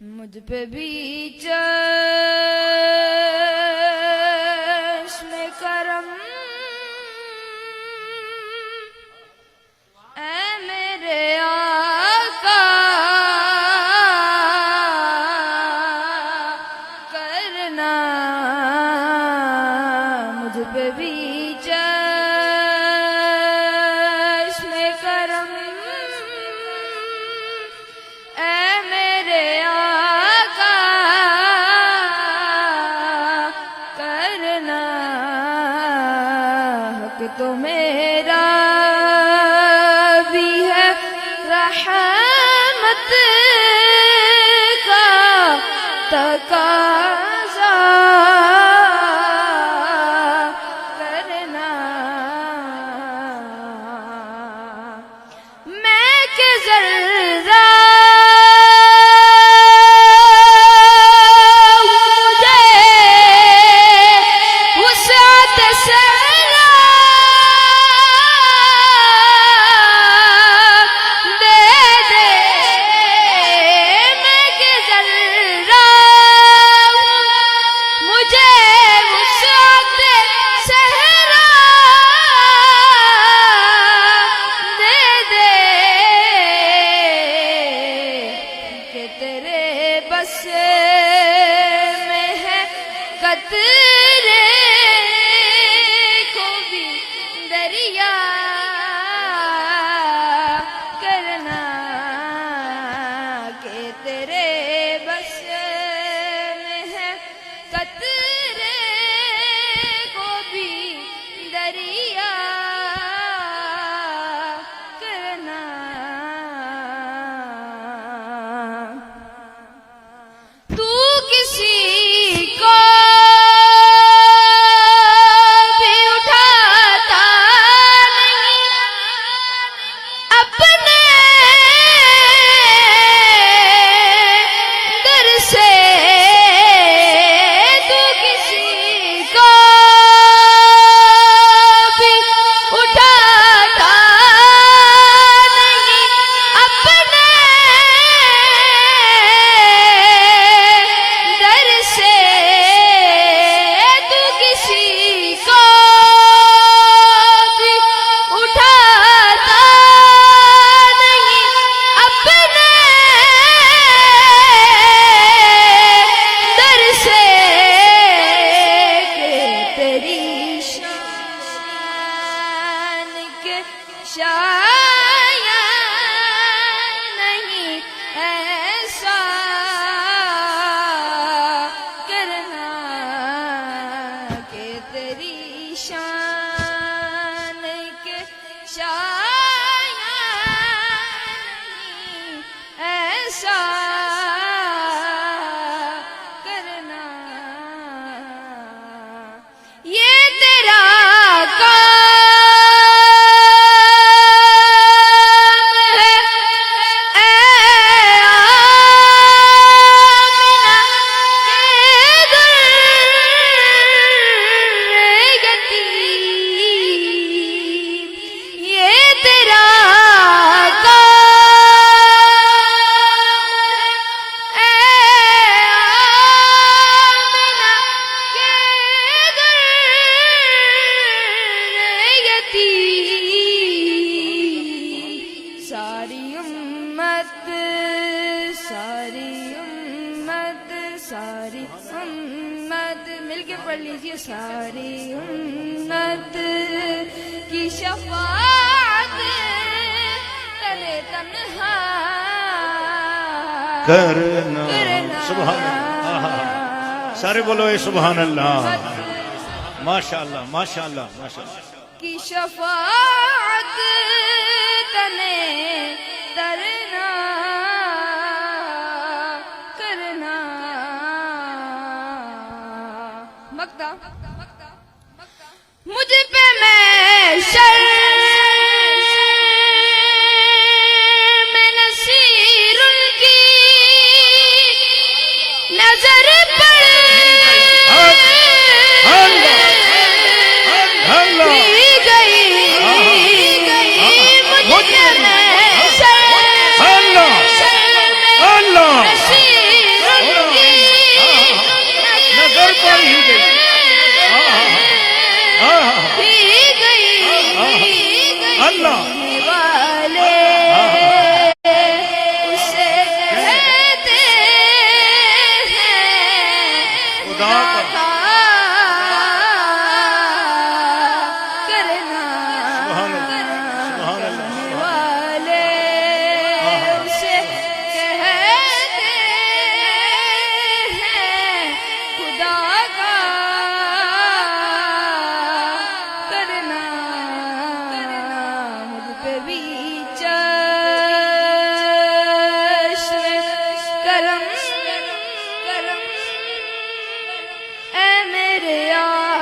مجھ پہ بھی چشم کرم اے میرے آقا کرنا، مجھ پہ بھی چشم کرم اے میرے آقا کرنا، حق تو میرا بھی ہے رحمت کا تقاضا کرنا، میں کہ ذرہ میں ہے قطرے کو بھی دریا کرنا، کہ تیرے بس میں ہے قطرے کو بھی دریا کرنا، کسی کو بھی اٹھاتا نہیں اپنے در سے، تو کسی کو بھی اٹھاتا نہیں اپنے شاید نہیں ایسا کرنا، کہ تیری شان کے شاید نہیں ایسا کرنا، یہ تیرا ساری امت مل کے پڑھ لیجیے، ساری امت کی شفاعت کرے تنہا کرنا، سبحان اللہ، سارے بولو اے سبحان اللہ، ماشاءاللہ ماشاءاللہ ماشاءاللہ، کی شفاعت تنے ترنا کرنا، مقطع مجھ پہ میں میں نصیر کی نظر پڑ گئی، مجھ پہ گیا